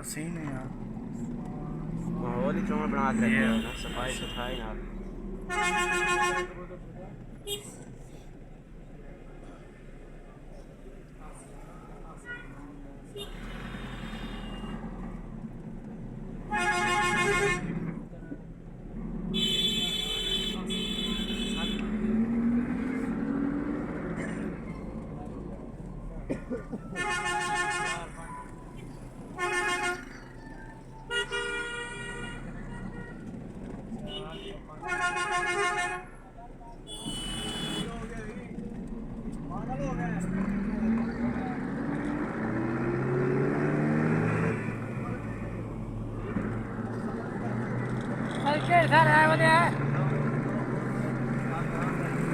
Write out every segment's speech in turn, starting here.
scene है यार माहौल ही चौड़ बना के रखा है ना सफाई सुथराई ना सर है वो है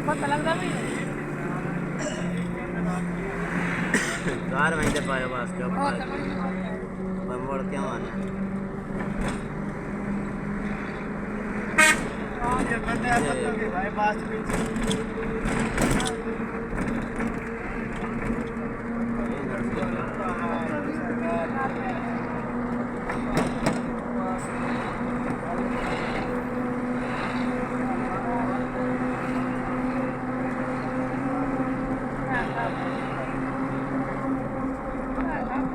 पता लगता भी कार वहीं से पाए बस के पर मोड़ क्या आना ये बंदे हैं तो भाई बात भी